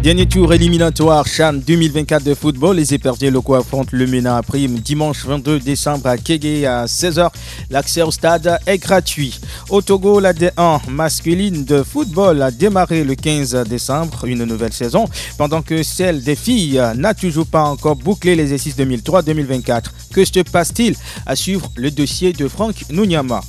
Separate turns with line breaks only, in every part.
Dernier tour éliminatoire CHAN 2024 de football. Les éperviers locaux affrontent le MENA à Prime dimanche 22 décembre à Kégué à 16h. L'accès au stade est gratuit. Au Togo, la D1 masculine de football a démarré le 15 décembre, une nouvelle saison, pendant que celle des filles n'a toujours pas encore bouclé l'exercice 2003-2024. Que se passe-t-il? À suivre le dossier de Franck Nounyama.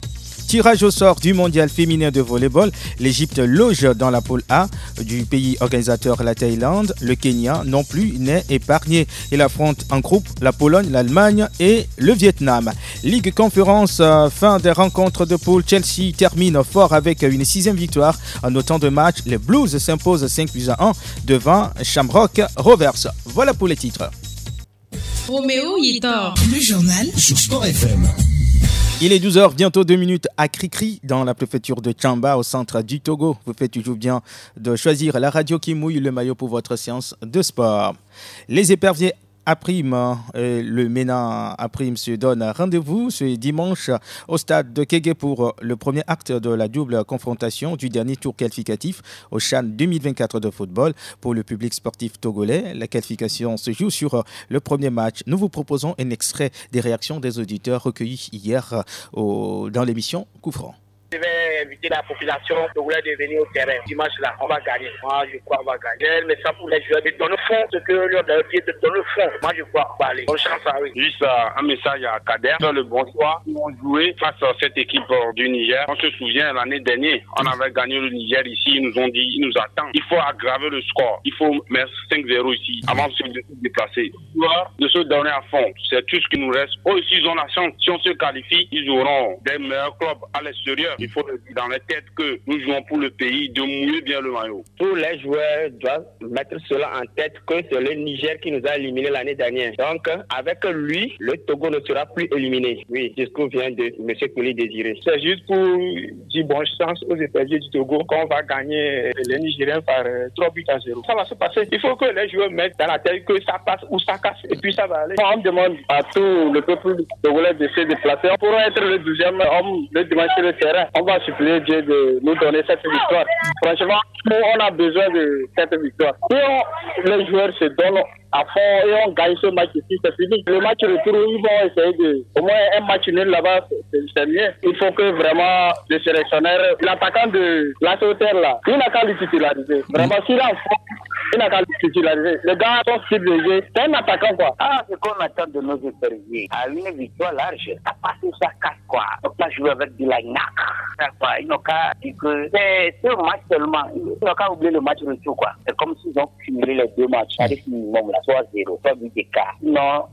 Tirage au sort du mondial féminin de volleyball. L'Égypte loge dans la poule A du pays organisateur, la Thaïlande. Le Kenya non plus n'est épargné. Il affronte en groupe la Pologne, l'Allemagne et le Vietnam. Ligue Conférence, fin des rencontres de poule. Chelsea termine fort avec une 6e victoire. En autant de matchs, les Blues s'imposent 5-1 devant Shamrock Rovers. Voilà pour les titres.
Roméo Yétor.
Le journal sur Sport FM.
Il est 12h, bientôt 2 minutes à Cricri, dans la préfecture de Tchamba, au centre du Togo. Vous faites toujours bien de choisir la radio qui mouille le maillot pour votre séance de sport. Les éperviers à Prime, le MENA à Prime se donne rendez-vous ce dimanche au stade de Kégué pour le premier acte de la double confrontation du dernier tour qualificatif au CHAN 2024 de football. Pour le public sportif togolais, la qualification se joue sur le premier match. Nous vous proposons un extrait des réactions des auditeurs recueillis hier dans l'émission Coup Franc.
Je vais inviter la population togolaise de venir au terrain. Dimanche là, on va gagner. Moi, je crois qu'on va gagner. Mais ça pour les joueurs, dans le fond, ce que leur dans le pied, dans le fond. Moi, je crois qu'on va aller. Bonne chance à eux.
Juste un message à Kader. Dans le bonsoir, ils ont joué face à cette équipe du Niger. On se souvient, l'année dernière, on avait gagné le Niger ici. Ils nous ont dit, ils nous attendent. Il faut aggraver le score. Il faut mettre 5-0 ici avant de se déplacer. De se donner à fond. C'est tout ce qui nous reste. Eux aussi, ils ont la chance. Si on se qualifie, ils auront des meilleurs clubs à l'extérieur. Il faut le dire dans la tête que nous jouons pour le pays, de mouiller bien le maillot.
Tous les joueurs doivent mettre cela en tête que c'est le Niger qui nous a éliminés l'année dernière. Donc, avec lui, le Togo ne sera plus éliminé. Oui, c'est ce qu'on vient de M. Kouli désirer. C'est juste pour dire bonne chance aux éperviers du Togo qu'on va gagner les Nigériens par 3-0. Ça va se passer. Il faut que les joueurs mettent dans la tête que ça passe ou ça casse et puis ça va aller. On demande à tout le peuple togolais de se déplacer. On pourra être le 12e homme le dimanche sur le terrain. On va supplier Dieu de nous donner cette victoire. Franchement, nous, on a besoin de cette victoire. Si les joueurs se donnent à fond et on gagne ce match ici, c'est fini. Le match retour, ils vont essayer de... Au moins, un match nul là-bas, c'est mieux. Il faut que vraiment le sélectionneur, l'attaquant de la sauterre là, il n'a qu'à le titulariser. Vraiment, s'il a en forme, il n'a qu'à le titulariser. Les gars sont ciblés. C'est un attaquant, quoi.
Ah, ce qu'on attend de nos éperviers, à une victoire large, ça passe ou ça casse, quoi. Donc là, jouer avec de la gnaque. Ils n'ont qu'à dire que c'est ce match seulement. Ils n'ont qu'à oublier le match retour, quoi. C'est comme s'ils ont cumulé les deux matchs. Ça risque minimum, là, 3-0, 3 buts d'écart. Sinon,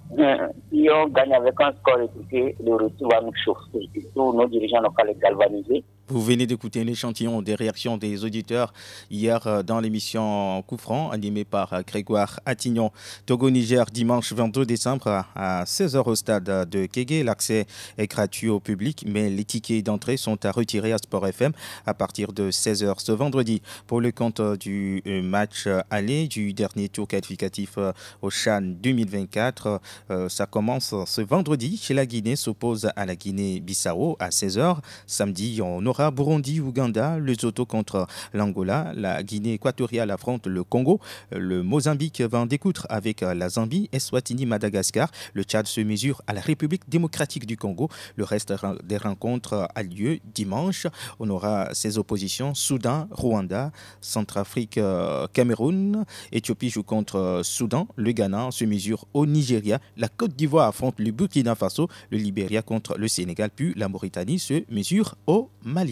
si on gagne avec un score écouté, le retour va nous chauffer. Et tous nos dirigeants n'ont qu'à les galvaniser.
Vous venez d'écouter un échantillon des réactions des auditeurs hier dans l'émission Coup Franc, animée par Grégoire Attignon. Togo-Niger, dimanche 22 décembre à 16h au stade de Kégué. L'accès est gratuit au public, mais les tickets d'entrée sont à retirer à Sport FM à partir de 16h ce vendredi. Pour le compte du match aller du dernier tour qualificatif au CHAN 2024, ça commence ce vendredi chez la Guinée, s'oppose à la Guinée-Bissau à 16h. Samedi, on aura Burundi, Ouganda, Lesotho contre l'Angola, la Guinée équatoriale affronte le Congo, le Mozambique va en découdre avec la Zambie, Eswatini, Madagascar, le Tchad se mesure à la République démocratique du Congo. Le reste des rencontres a lieu dimanche. On aura ces oppositions: Soudan, Rwanda, Centrafrique, Cameroun, Éthiopie joue contre Soudan, le Ghana se mesure au Nigeria, la Côte d'Ivoire affronte le Burkina Faso, le Libéria contre le Sénégal, puis la Mauritanie se mesure au Mali.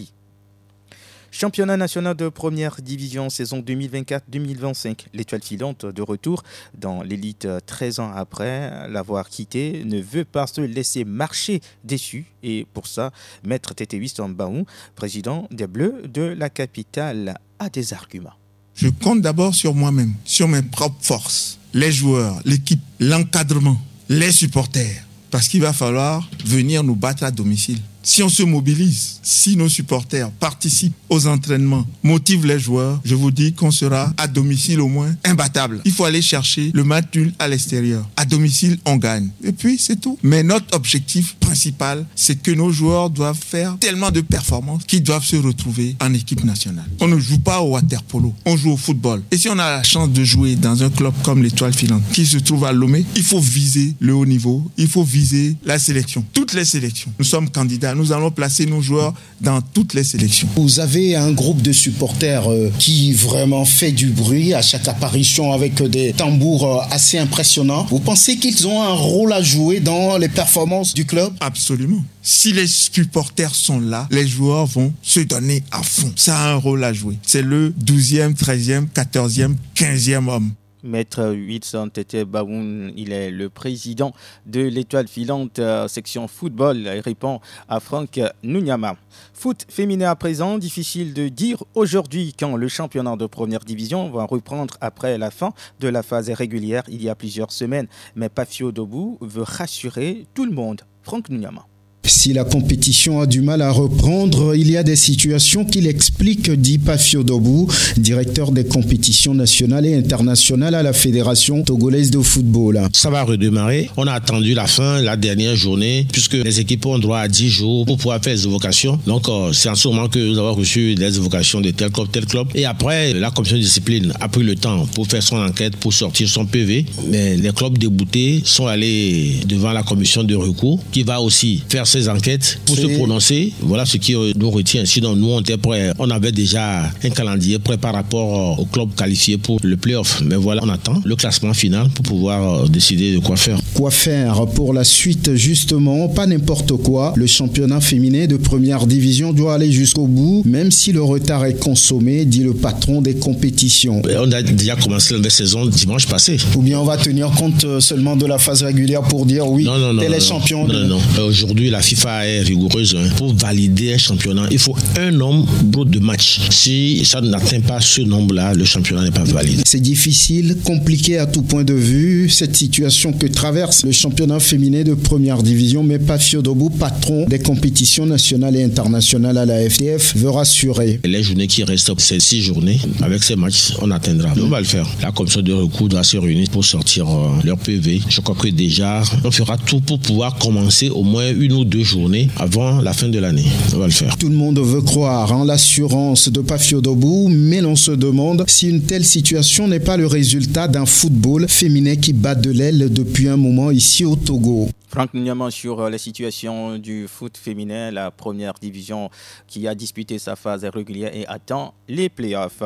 Championnat national de première division saison 2024-2025. L'étoile filante de retour dans l'élite 13 ans après l'avoir quitté ne veut pas se laisser marcher dessus. Et pour ça, Maître Tétéwis Mbaou, président des Bleus de la capitale, a des arguments.
Je compte d'abord sur moi-même, sur mes propres forces, les joueurs, l'équipe, l'encadrement, les supporters. Parce qu'il va falloir venir nous battre à domicile. Si on se mobilise, si nos supporters participent aux entraînements, motivent les joueurs, je vous dis qu'on sera à domicile au moins imbattable. Il faut aller chercher le match nul à l'extérieur. À domicile, on gagne. Et puis, c'est tout. Mais notre objectif principal, c'est que nos joueurs doivent faire tellement de performances qu'ils doivent se retrouver en équipe nationale. On ne joue pas au water-polo, on joue au football. Et si on a la chance de jouer dans un club comme l'Étoile Filante, qui se trouve à Lomé, il faut viser le haut niveau, il faut viser la sélection. Toutes les sélections. Nous sommes candidats, nous allons placer nos joueurs dans toutes les sélections.
Vous avez un groupe de supporters qui vraiment fait du bruit à chaque apparition avec des tambours assez impressionnants. Vous pensez qu'ils ont un rôle à jouer dans les performances du club?
Absolument. Si les supporters sont là, les joueurs vont se donner à fond. Ça a un rôle à jouer. C'est le 12e, 13e, 14e, 15e homme.
Maître Wilson Tete Baoun, il est le président de l'Étoile Filante section football. Il répond à Franck Nunyama. Foot féminin à présent, difficile de dire aujourd'hui quand le championnat de première division va reprendre après la fin de la phase régulière il y a plusieurs semaines. Mais Pafio Dobou veut rassurer tout le monde. Franck Nunyama.
Si la compétition a du mal à reprendre, il y a des situations qu'il explique, dit Pafio Dobou, directeur des compétitions nationales et internationales à la Fédération togolaise de football.
Ça va redémarrer. On a attendu la fin, la dernière journée, puisque les équipes ont droit à 10 jours pour pouvoir faire les évocations. Donc, c'est en ce moment que nous avons reçu des évocations de tel club. Et après, la commission de discipline a pris le temps pour faire son enquête, pour sortir son PV. Mais les clubs déboutés sont allés devant la commission de recours, qui va aussi faire ses enquêtes pour se prononcer. Voilà ce qui nous retient. Sinon, nous, on était prêts. On avait déjà un calendrier prêt par rapport au club qualifié pour le play-off. Mais voilà, on attend le classement final pour pouvoir décider de quoi faire.
Quoi faire pour la suite, justement? Pas n'importe quoi. Le championnat féminin de première division doit aller jusqu'au bout, même si le retard est consommé, dit le patron des compétitions.
On a déjà commencé la nouvelle saison dimanche passé.
Ou bien on va tenir compte seulement de la phase régulière pour dire oui, tel est champion.
Non. Aujourd'hui, la FIFA est rigoureuse. Pour valider un championnat, il faut un nombre de matchs. Si ça n'atteint pas ce nombre-là, le championnat n'est pas valide.
C'est difficile, compliqué à tout point de vue, cette situation que traverse le championnat féminin de première division, mais Pafio Dobou, patron des compétitions nationales et internationales à la FDF, veut rassurer.
Les journées qui restent, c'est 6 journées. Avec ces matchs, on atteindra. On va le faire. La commission de recours doit se réunir pour sortir leur PV. Je crois que déjà, on fera tout pour pouvoir commencer au moins 1 ou 2 journées avant la fin de l'année. On va le faire.
Tout le monde veut croire en l'assurance de Pafio Dobou, mais l'on se demande si une telle situation n'est pas le résultat d'un football féminin qui bat de l'aile depuis un moment ici au Togo.
Franck Nunyama sur la situation du foot féminin, la première division qui a disputé sa phase régulière et attend les playoffs.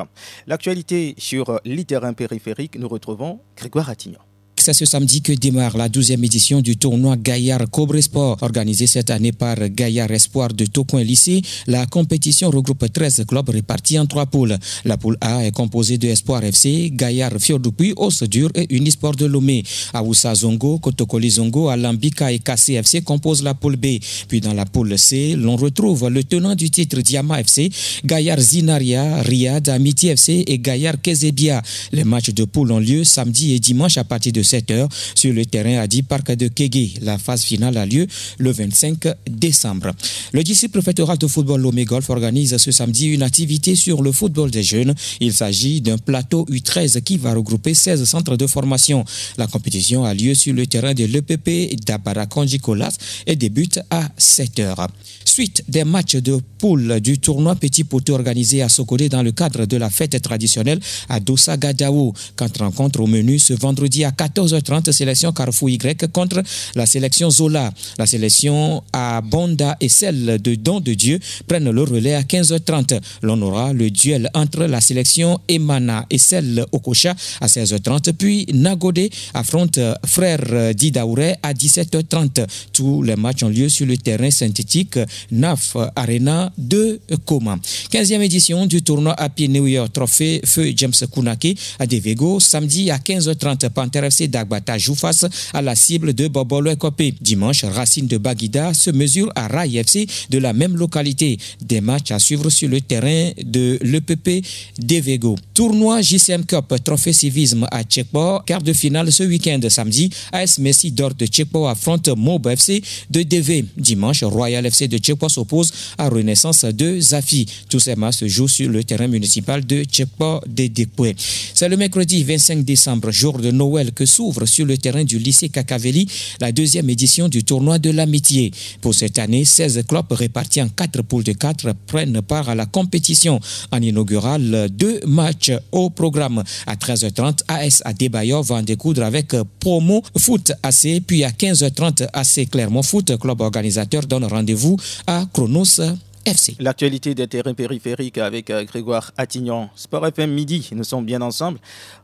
L'actualité sur les terrains périphériques, nous retrouvons Grégoire Attignon.
C'est ce samedi que démarre la 12e édition du tournoi Gaillard Cobre Sport. Organisé cette année par Gaillard Espoir de Tokoin Lycée, la compétition regroupe 13 clubs répartis en 3 poules. La poule A est composée de Espoir FC, Gaillard Fiordoupi, Ossedur et Unisport de Lomé. Aoussa Zongo, Kotokoli Zongo, Alambika et KCFC composent la poule B. Puis dans la poule C, l'on retrouve le tenant du titre Diama FC, Gaillard Zinaria, Riyad, Amitié FC et Gaillard Kezebia. Les matchs de poule ont lieu samedi et dimanche à partir de 7h sur le terrain Adi Parc de Kégué. La phase finale a lieu le 25 décembre. Le district préfectoral de football Lomé Golf organise ce samedi une activité sur le football des jeunes. Il s'agit d'un plateau U13 qui va regrouper 16 centres de formation. La compétition a lieu sur le terrain de l'EPP d'Abarakonji Kolas et débute à 7h. Suite des matchs de poule du tournoi Petit Poteau organisé à Sokodé dans le cadre de la fête traditionnelle à Dossa Gadaou. 4 rencontres au menu ce vendredi à 14h30, sélection Carrefour Y contre la sélection Zola. La sélection à Bonda et celle de Don de Dieu prennent le relais à 15h30. L'on aura le duel entre la sélection Emana et celle Okocha à 16h30. Puis Nagodé affronte Frère Didaouré à 17h30. Tous les matchs ont lieu sur le terrain synthétique NAF Arena de Koma. 15e édition du tournoi Happy New Year Trophée Feu James Kounake à Devego, samedi à 15h30. Panther FC d'Agbata joue face à la cible de Bobolo Ekopé. Dimanche, Racine de Baguida se mesure à Rai FC de la même localité. Des matchs à suivre sur le terrain de l'EPP d'Evego. Tournoi JCM Cup, trophée civisme à Tchekpo. Quart de finale ce week-end. Samedi, AS Messi d'Or de Tchekpo affronte Mob FC de DV. Dimanche, Royal FC de Tchekpo s'oppose à Renaissance de Zafi. Tous ces matchs se jouent sur le terrain municipal de Tchekpo de Dekwe. C'est le mercredi 25 décembre, jour de Noël, que s'ouvre sur le terrain du lycée Kakaveli la deuxième édition du tournoi de l'amitié. Pour cette année, 16 clubs répartis en 4 poules de 4 prennent part à la compétition. En inaugural, 2 matchs au programme. À 13h30, AS Adebayor va en découdre avec Promo Foot AC, puis à 15h30, AC Clermont Foot, club organisateur, donne rendez-vous à Chronos FC.
L'actualité des terrains périphériques avec Grégoire Attignon. Sport FM midi, nous sommes bien ensemble.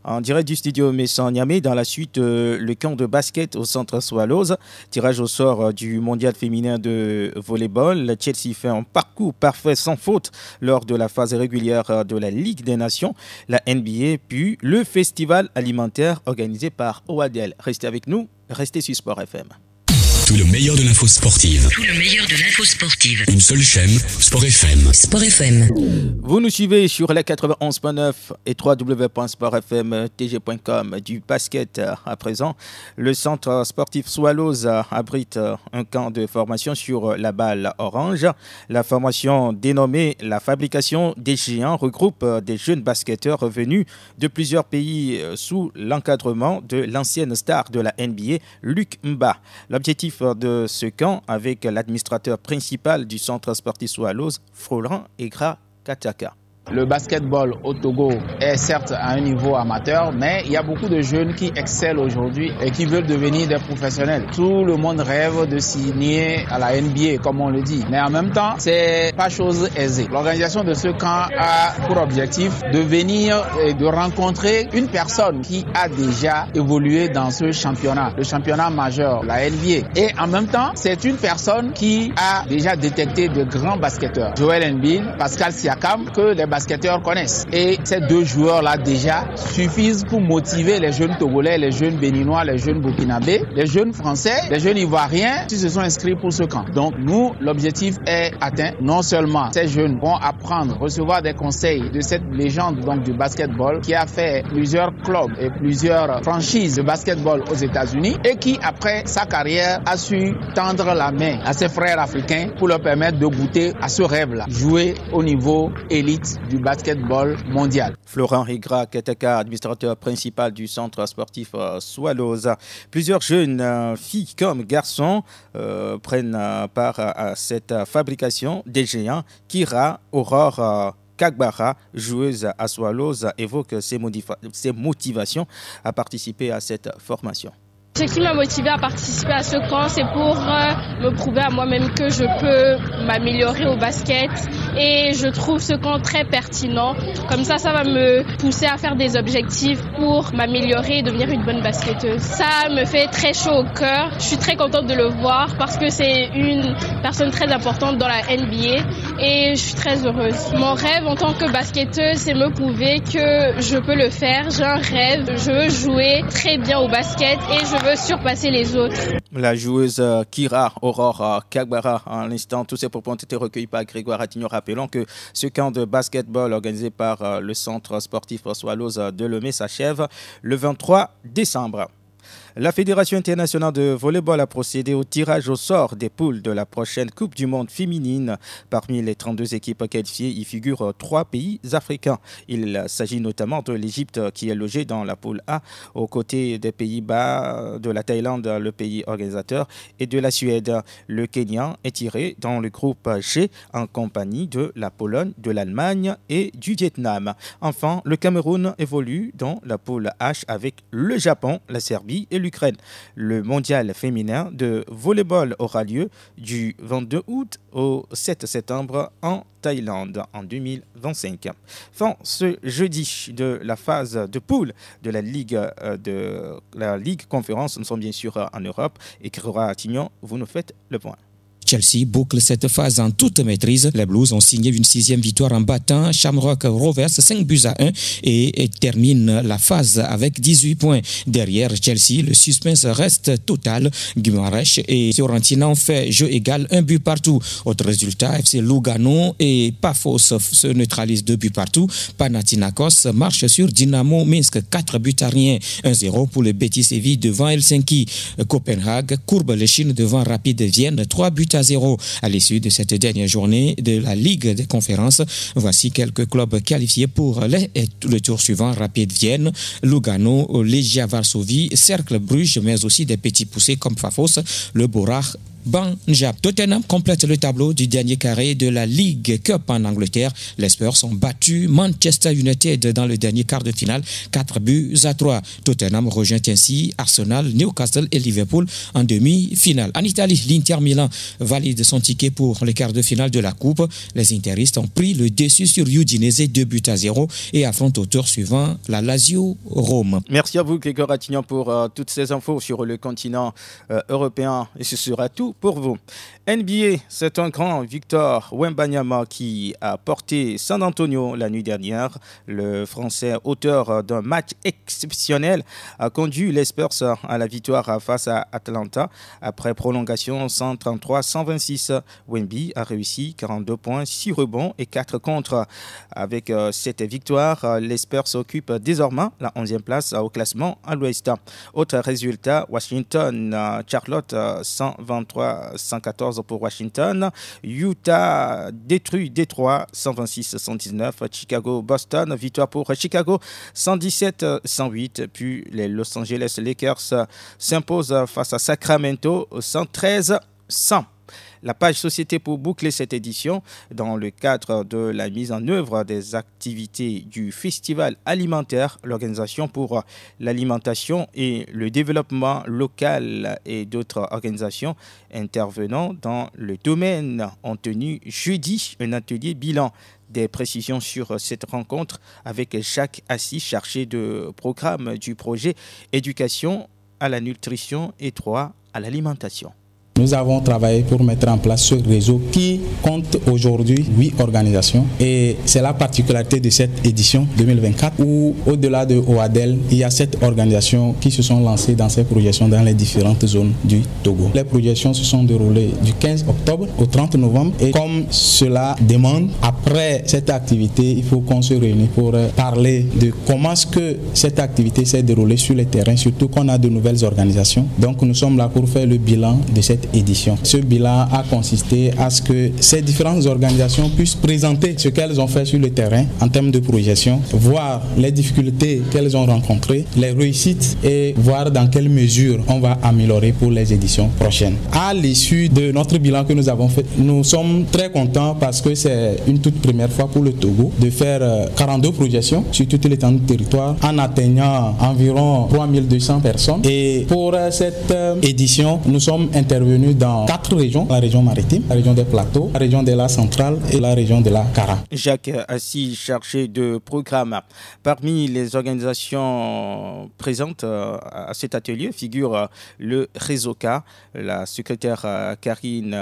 En direct du studio Messan Niamey, dans la suite, le camp de basket au centre Swallows. Tirage au sort du mondial féminin de volleyball. Chelsea fait un parcours parfait sans faute lors de la phase régulière de la Ligue des Nations. La NBA, puis le festival alimentaire organisé par OADL. Restez avec nous, restez sur Sport FM.
Tout le meilleur de l'info sportive.
Tout le meilleur de l'info sportive.
Une seule chaîne, Sport FM.
Sport FM.
Vous nous suivez sur la 91.9 et www.sportfmtg.com du basket à présent. Le centre sportif Swallows abrite un camp de formation sur la balle orange. La formation dénommée la fabrication des géants regroupe des jeunes basketteurs revenus de plusieurs pays sous l'encadrement de l'ancienne star de la NBA, Luc Mba. L'objectif de ce camp avec l'administrateur principal du centre sportif Swallows, Florent Egra Kataka.
Le basketball au Togo est certes à un niveau amateur, mais il y a beaucoup de jeunes qui excellent aujourd'hui et qui veulent devenir des professionnels. Tout le monde rêve de signer à la NBA, comme on le dit. Mais en même temps, c'est pas chose aisée. L'organisation de ce camp a pour objectif de venir et de rencontrer une personne qui a déjà évolué dans ce championnat, le championnat majeur, la NBA. Et en même temps, c'est une personne qui a déjà détecté de grands basketteurs. Joel Embiid, Pascal Siakam, que les basketteurs connaissent. Et ces 2 joueurs-là déjà suffisent pour motiver les jeunes Togolais, les jeunes Béninois, les jeunes Burkinabés, les jeunes Français, les jeunes Ivoiriens qui se sont inscrits pour ce camp. Donc nous, l'objectif est atteint. Non seulement ces jeunes vont apprendre, recevoir des conseils de cette légende donc du basketball qui a fait plusieurs clubs et plusieurs franchises de basketball aux États-Unis et qui, après sa carrière, a su tendre la main à ses frères africains pour leur permettre de goûter à ce rêve-là, jouer au niveau élite du basketball mondial.
Florent Egra Kataka, administrateur principal du centre sportif Swallows. Plusieurs jeunes filles comme garçons prennent part à cette fabrication des géants. Kira Aurore Kagbara, joueuse à Swallows, évoque ses motivations à participer à cette formation.
Ce qui m'a motivé à participer à ce camp, c'est pour me prouver à moi-même que je peux m'améliorer au basket et je trouve ce camp très pertinent. Comme ça va me pousser à faire des objectifs pour m'améliorer et devenir une bonne basketteuse. Ça me fait très chaud au cœur. Je suis très contente de le voir parce que c'est une personne très importante dans la NBA et je suis très heureuse. Mon rêve en tant que basketteuse, c'est me prouver que je peux le faire. J'ai un rêve, je veux jouer très bien au basket et je veux surpasser les autres.
La joueuse Kira Aurore Kagbara, à l'instant, tous ces propos ont été recueillis par Grégoire Attignon. Rappelons que ce camp de basketball organisé par le centre sportif Swallows de Lomé s'achève le 23 décembre. La Fédération internationale de volleyball a procédé au tirage au sort des poules de la prochaine Coupe du monde féminine. Parmi les 32 équipes qualifiées, y figurent 3 pays africains. Il s'agit notamment de l'Égypte qui est logée dans la poule A, aux côtés des Pays-Bas, de la Thaïlande, le pays organisateur, et de la Suède. Le Kenya est tiré dans le groupe G en compagnie de la Pologne, de l'Allemagne et du Vietnam. Enfin, le Cameroun évolue dans la poule H avec le Japon, la Serbie et l'Ukraine. Le mondial féminin de volleyball aura lieu du 22 août au 7 septembre en Thaïlande en 2025. Fin ce jeudi de la phase de poule de la Ligue Conférence. Nous sommes bien sûr en Europe et Grégoire Attignon, vous nous faites le point.
Chelsea boucle cette phase en toute maîtrise. Les Blues ont signé une 6e victoire en battant Shamrock Rovers 5-1 et termine la phase avec 18 points. Derrière Chelsea, le suspense reste total. Guimarães et Fiorentina ont fait jeu égal, 1 but partout. Autre résultat, FC Lugano et Pafos se neutralisent 2 buts partout. Panathinaikos marche sur Dynamo Minsk 4-1. 1-0 pour le Betis Séville devant Helsinki. Copenhague courbe l'échine devant Rapid Vienne 3-0. À l'issue de cette dernière journée de la Ligue des conférences, voici quelques clubs qualifiés pour le tour suivant. Rapid Vienne, Lugano, Legia Varsovie, Cercle Bruges, mais aussi des petits poussés comme Pafos, le Borach, Banja. Tottenham complète le tableau du dernier carré de la League Cup en Angleterre. Les Spurs ont battu Manchester United dans le dernier quart de finale, 4-3. Tottenham rejoint ainsi Arsenal, Newcastle et Liverpool en demi-finale. En Italie, l'Inter Milan valide son ticket pour le quart de finale de la Coupe. Les Interistes ont pris le dessus sur Udinese 2-0 et affrontent au tour suivant la Lazio Rome.
Merci à vous, Grégoire Attignan, pour toutes ces infos sur le continent européen. Et ce sera tout pour vous. NBA, c'est un grand Victor Wembanyama qui a porté San Antonio la nuit dernière. Le Français, auteur d'un match exceptionnel, a conduit les Spurs à la victoire face à Atlanta. Après prolongation 133-126, Wemby a réussi 42 points, 6 rebonds et 4 contres. Avec cette victoire, les Spurs occupent désormais la 11e place au classement à l'Ouest. Autre résultat, Washington-Charlotte 123-114 pour Washington. Utah détruit Détroit 126-119. Chicago-Boston, victoire pour Chicago 117-108. Puis les Los Angeles Lakers s'imposent face à Sacramento 113-100. La page société pour boucler cette édition dans le cadre de la mise en œuvre des activités du Festival alimentaire, l'Organisation pour l'alimentation et le développement local et d'autres organisations intervenant dans le domaine ont tenu jeudi un atelier bilan. Des précisions sur cette rencontre avec Jacques Assis, chargé de programme du projet Éducation à la nutrition et droit à l'alimentation.
Nous avons travaillé pour mettre en place ce réseau qui compte aujourd'hui 8 organisations et c'est la particularité de cette édition 2024 où au-delà de OADEL, il y a 7 organisations qui se sont lancées dans ces projections dans les différentes zones du Togo. Les projections se sont déroulées du 15 octobre au 30 novembre et comme cela demande, après cette activité, il faut qu'on se réunisse pour parler de comment est-ce que cette activité s'est déroulée sur le terrain, surtout qu'on a de nouvelles organisations. Donc nous sommes là pour faire le bilan de cette édition. Ce bilan a consisté à ce que ces différentes organisations puissent présenter ce qu'elles ont fait sur le terrain en termes de projection, voir les difficultés qu'elles ont rencontrées, les réussites et voir dans quelle mesure on va améliorer pour les éditions prochaines. À l'issue de notre bilan que nous avons fait, nous sommes très contents parce que c'est une toute première fois pour le Togo de faire 42 projections sur toute l'étendue du territoire en atteignant environ 3200 personnes. Et pour cette édition, nous sommes intervenus dans 4 régions, la région maritime, la région des plateaux, la région de la centrale et la région de la Kara.
Jacques Assis, chargé de programme. Parmi les organisations présentes à cet atelier figure le Résoka. La secrétaire Karine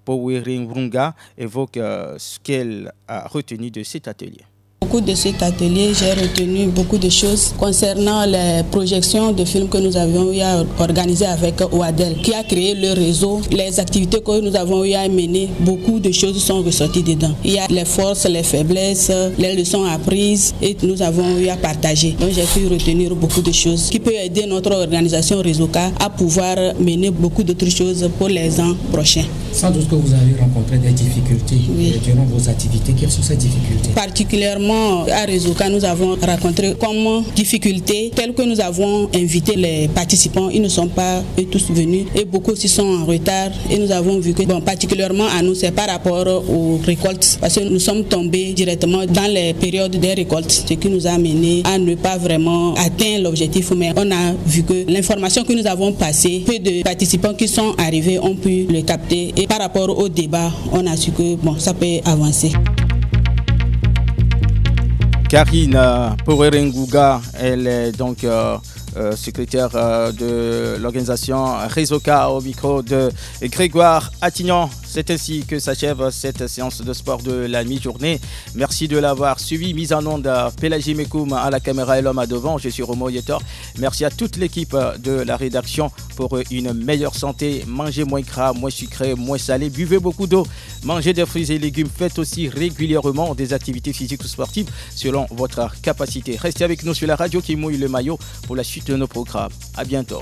Powering-Vrunga évoque ce qu'elle a retenu de cet atelier.
Au cours de cet atelier, j'ai retenu beaucoup de choses concernant les projections de films que nous avions eu à organiser avec OADEL, qui a créé le réseau, les activités que nous avons eu à mener, beaucoup de choses sont ressorties dedans. Il y a les forces, les faiblesses, les leçons apprises et nous avons eu à partager. Donc j'ai pu retenir beaucoup de choses qui peuvent aider notre organisation Résoka à pouvoir mener beaucoup d'autres choses pour les ans prochains.
Sans doute que vous avez rencontré des difficultés durant vos activités. Quelles sont ces difficultés?
Particulièrement à Résoka, nous avons rencontré comme difficulté telles que nous avons invité les participants. Ils ne sont pas tous venus et beaucoup aussi sont en retard. Et nous avons vu que, particulièrement à nous, c'est par rapport aux récoltes. Parce que nous sommes tombés directement dans les périodes des récoltes, ce qui nous a amené à ne pas vraiment atteindre l'objectif. Mais on a vu que l'information que nous avons passée, peu de participants qui sont arrivés ont pu le capter. Et par rapport au débat, on a su que ça peut avancer.
Karine Powering-Vrunga, elle est donc secrétaire de l'organisation Résoka au micro de Grégoire Attignan. C'est ainsi que s'achève cette séance de sport de la mi-journée. Merci de l'avoir suivi. Mise en onde Pélagie Mekoum à la caméra et l'homme à devant. Je suis Romo Yetor. Merci à toute l'équipe de la rédaction pour une meilleure santé. Mangez moins gras, moins sucré, moins salé. Buvez beaucoup d'eau. Mangez des fruits et légumes. Faites aussi régulièrement des activités physiques ou sportives selon votre capacité. Restez avec nous sur la radio qui mouille le maillot pour la suite de nos programmes. À bientôt.